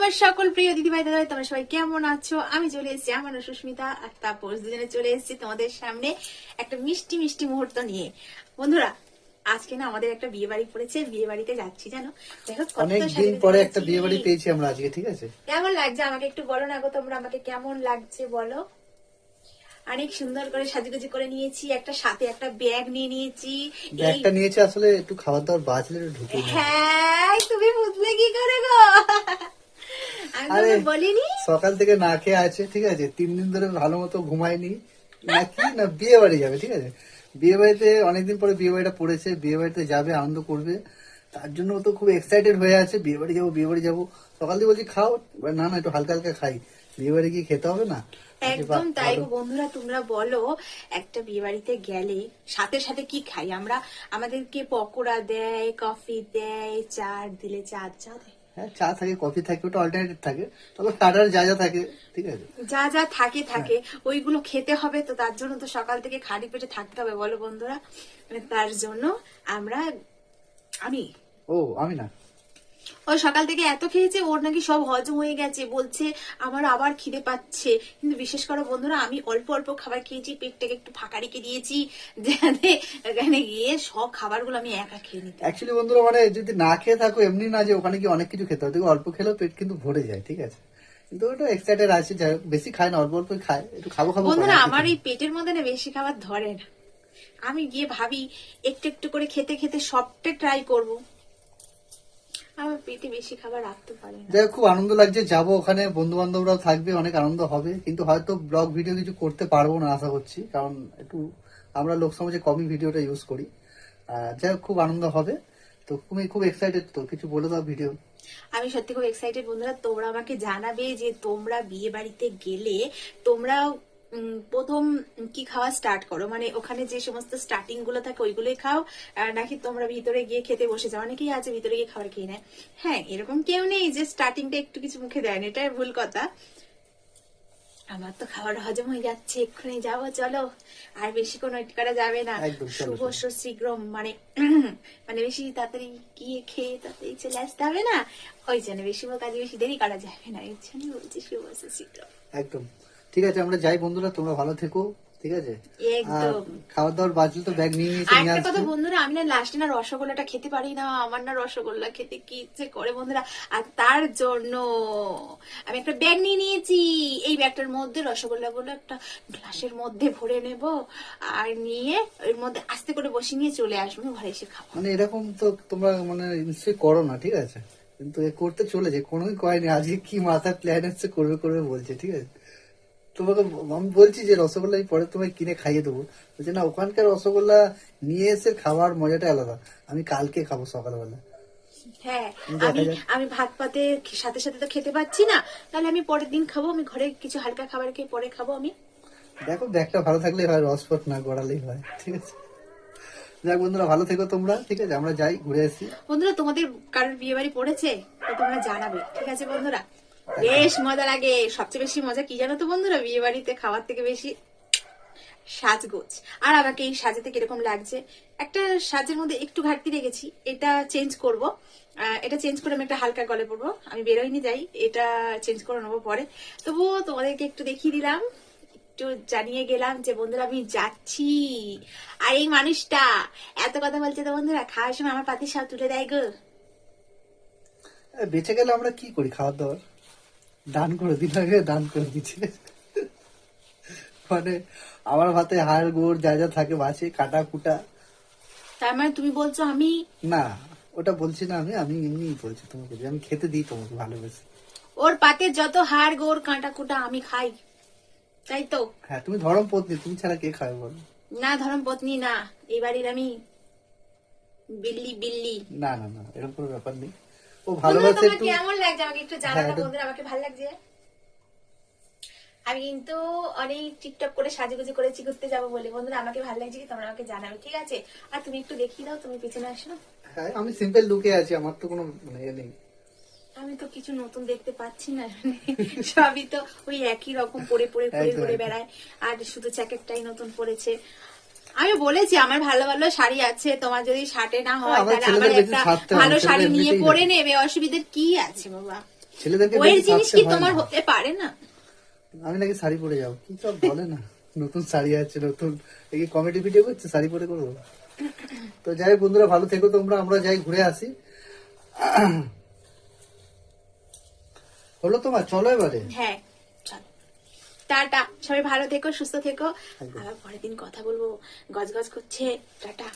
আমার সকল প্রিয় দিদিভাই দাদা, তোমরা সবাই কেমন আছো? আমি চলে এসেছি আমার সুস্মিতা আর তাপস দুজনে চলে এসেছি তোমাদের সামনে একটা মিষ্টি মিষ্টি মুহূর্ত নিয়ে। বন্ধুরা, আজকে না আমাদের একটা বিয়ে বাড়ি পড়েছে, বিয়ে বাড়িতে যাচ্ছি জানো। দেখো অনেকদিন পরে একটা বিয়ে বাড়ি পেয়েছি আমরা আজকে, ঠিক আছে? কেমন লাগছে আমাকে একটু বলো না গো তোমরা, আমাকে কেমন লাগছে বলো। অনেক সুন্দর করে সাজুগুজু করে নিয়েছি, একটা সাথে একটা ব্যাগ নিয়ে নিয়েছি। ব্যাগটা নিয়েছি আসলে একটু খাবার দাবার বাঁচলে ঢুকে। হ্যাঁ, তুমি বুঝলে কি করে গো? আমি তো বলিনি। সকাল থেকে না খেয়ে আছে, ঠিক আছে? 3 দিন ধরে ভালো মতো ঘুমায়নি নাকি না বিয়ে বাড়ি যাবে, ঠিক আছে? বিয়ে বাড়িতে অনেকদিন পরে বিয়ে বাড়িটা পড়েছে, বিয়ে বাড়িতে যাবে, আনন্দ করবে, তার জন্য তো খুব এক্সাইটেড হয়ে আছে। বিয়ে বাড়ি যাবো, বিয়ে বাড়ি যাবো। সকাল থেকে বলছি খাও, না না একটু হালকা হালকা খাই, বিয়ে বাড়ি গিয়ে খেতে হবে না। একদম তাই গো বন্ধুরা, তোমরা বলো একটা বিয়ে বাড়িতে গেলে সাথে সাথে কি খাই আমরা? আমাদেরকে পকোড়া দেয়, কফি দেয়, চা দিলে চা দেয়। হ্যাঁ, চা থাকে, কফি থাকে, ওটা অল্টারনেটিভ থাকে, তবে স্টার্টার যা যা থাকে, ঠিক আছে? যা যা থাকে ওইগুলো খেতে হবে, তো তার জন্য তো সকাল থেকে খালি পেটে থাকতে হবে বলো বন্ধুরা। তার জন্য আমি না ওই সকাল থেকে এত খেয়েছে, ওর নাকি সব হজম হয়ে গেছে, বলছে আমার আবার খিদে পাচ্ছে। কিন্তু বিশেষ করে বন্ধুরা, আমি অল্প অল্প খাবার খেয়েছি, পেটটাকে একটু ফাঁকা রেখে দিয়েছি, যাতে এখানে গিয়ে সব খাবারগুলো আমি একা খেয়ে নিতে। অ্যাকচুয়ালি বন্ধুরা, মানে যদি না খেয়ে থাকো, এমনি না যে ওখানে গিয়ে অনেক কিছু খেতে হবে, অল্প খেলেও পেট কিন্তু ভরে যায়, ঠিক আছে? কিন্তু ওটা এক্সাইটেড আছে, যাই হোক, বেশি খায় না, অল্প অল্প খায়, একটু খাবো বন্ধুরা আমার এই পেটের মধ্যে না বেশি খাবার ধরে না। আমি গিয়ে ভাবি একটু একটু করে খেতে খেতে সবটা ট্রাই করবো, আমার পেটে বেশি খাবার রাখতে পারি না। যাই হোক, খুব আনন্দ লাগছে, যাবো ওখানে, বন্ধু বান্ধবরাও থাকবে, অনেক আনন্দ হবে। কিন্তু হয়তো ব্লগ ভিডিও কিছু করতে পারবো না আশা করছি, কারণ একটু আমরা লোক সমাজে কমই ভিডিওটা ইউজ করি। যাই হোক, খুব আনন্দ হবে। তো তুমি খুব এক্সাইটেড, তো কিছু বলে দাও ভিডিও। আমি সত্যি খুব এক্সাইটেড বন্ধুরা। তোমরা আমাকে জানাবে যে তোমরা বিয়ে বাড়িতে গেলে তোমরা প্রথম কি খাওয়া স্টার্ট করো, মানে ওখানে যে সমস্ত স্টার্টিং গুলো থাকে ওইগুলোই খাও, নাকি তোমরা ভিতরে গিয়ে খেতে বসে যাও? অনেকেই আছে ভিতরে গিয়ে খাবার খেয়ে নেয়। হ্যাঁ, এরকম কেউ নেই যে স্টার্টিংটা একটু কিছু মুখে দেয় না, এটাই ভুল কথা। আমার তো খাবার হজম হয়ে যাচ্ছে, এক্ষুনি যাবো, চলো। আর বেশি কোনো ওয়েট করা যাবে না, শুভ শীঘ্র, মানে মানে বেশি তাড়াতাড়ি গিয়ে খেয়ে তাড়াতাড়ি চলে আসতে হবে না, ওই জন্য বেশি কাজে বেশি দেরি করা যাবে না, এই জন্য বলছি শুভ শীঘ্র। একদম ঠিক আছে, আমরা যাই বন্ধুরা, তোমরা ভালো থেকো, ঠিক আছে? একদম। খাবার দাবার বাজলে তো ব্যাগ নিয়ে নিয়েছি। একটা কথা বন্ধুরা, আমি না লাস্টে না রসগোল্লাটা খেতে পারি না, আমার না রসগোল্লা খেতে কি ইচ্ছে করে বন্ধুরা, আর তার জন্য আমি একটা ব্যাগ নিয়ে নিয়েছি। এই ব্যাগটার মধ্যে রসগোল্লা গুলো একটা গ্লাসের মধ্যে ভরে নেব, আর নিয়ে ওর মধ্যে আস্তে করে বসে নিয়ে চলে আসবো, ঘরে এসে খাবো। মানে এরকম তো তোমরা মানে নিশ্চয়ই করো না, ঠিক আছে? কিন্তু এ করতে চলেছে, কোনোদিন করেনি, আজকে কি মাথার প্ল্যান হচ্ছে করবে করবে বলছে, ঠিক আছে? তোমাকে আমি বলছি যে রসগোল্লা পরে তোমায় কিনে খাইয়ে দেবো, বলছে না ওখানকার রসগোল্লা নিয়ে এসে খাওয়ার মজাটা আলাদা, আমি কালকে খাবো সকালবেলা। হ্যাঁ, আমি ভাত পাতে সাথে সাথে তো খেতে পাচ্ছি না, তাহলে আমি পরের দিন খাবো, আমি ঘরে কিছু হালকা খাবার খেয়ে পরে খাবো আমি। দেখো ব্যাগটা ভালো থাকলেই হয়, রসপট না গড়ালেই হয়, ঠিক আছে? যাক বন্ধুরা, ভালো থেকো তোমরা, ঠিক আছে? আমরা যাই, ঘুরে আসি। বন্ধুরা, তোমাদের কারোর বিয়ে বাড়ি পড়েছে তো তোমরা জানাবে, ঠিক আছে বন্ধুরা? বেশ মজা লাগে। সবচেয়ে বেশি মজা কি জানো তো বন্ধুরা, বিয়ে বাড়িতে খাওয়ার থেকে বেশি সাজগোজ। আর আমাকে এই সাজাতে কিরকম লাগছে, একটা সাজের মধ্যে একটু ঘাটতি রেখেছি, এটা চেঞ্জ করব। এটা চেঞ্জ করে আমি একটা হালকা গলে পড়বো, আমি বেরোয়নি যাই, এটা চেঞ্জ করে নেবো পরে। তবুও তোমাদেরকে একটু দেখিয়ে দিলাম, একটু জানিয়ে গেলাম যে বন্ধুরা আমি যাচ্ছি। আর এই মানুষটা এত কথা বলছে তো বন্ধুরা, খাওয়ার সময় আমার পাতি সব তুলে দেয় গো। বেঁচে গেলে আমরা কি করি, খাওয়ার দাওয়ার দান করে দিন, আগে দান করে দিচ্ছি। মানে আমার ভাতে হাড় গোড় যা যা থাকে বাছে, কাটা কুটা। তার মানে তুমি বলছো আমি? না, ওটা বলছি না, আমি এমনি বলছি তোমাকে যে আমি খেতে দিই তোমাকে ভালোবেসে। ওর পাতে যত হাড় গোড় কাঁটা কুটা আমি খাই, তাই তো? হ্যাঁ, তুমি ধরম পত্নী, তুমি ছাড়া কে খাবে বলো? না, ধরম পত্নী না, এই বাড়ির আমি বিল্লি বিল্লি। না না না, এরকম কোনো ব্যাপার নেই। ও ভালোবাসে। একটু কেমন লাগছে আমাকে একটু জানানো বন্ধুরা, আমাকে ভালো লাগছে। আমি কিন্তু অনেক টিকটক করে সাজুগুজু করেছি ঘুরতে যাবো বলে, বন্ধুরা আমাকে ভালো লাগছে কি তোমরা আমাকে জানাবে, ঠিক আছে? আর তুমি একটু দেখিয়ে দাও, তুমি পিছনে আসো। হ্যাঁ, আমি সিম্পল লুকে আছি, আমার তো কোনো মানে ইয়ে নেই। আমি তো কিছু নতুন দেখতে পাচ্ছি না, সবই তো ওই একই রকম পরে পরে ঘুরে ঘুরে বেড়ায়, আর শুধু জ্যাকেটটাই নতুন পরেছে। আমি বলেছি আমার ভালো ভালো শাড়ি আছে, তোমার যদি শার্টে না হয় তাহলে আমার একটা ভালো শাড়ি নিয়ে পরে নেবে, অসুবিধার কি আছে বাবা? ছেলেদেরকে বইয়ের বেশি জিনিস থাকতে কি হয় তোমার না। হতে পারে না? আমি নাকি শাড়ি পরে যাবো, কি সব বলে না, নতুন শাড়ি আছে, নতুন এই কমেডি ভিডিও করছে, শাড়ি পরে করবো। তো যাই হোক বন্ধুরা, ভালো থেকো তোমরা, আমরা যাই ঘুরে আসি। হলো তোমার, চলো এবারে। হ্যাঁ চল, টাটা, সবাই ভালো থেকো, সুস্থ থেকো, আবার পরের দিন কথা বলবো। গজগজ করছে, টাটা।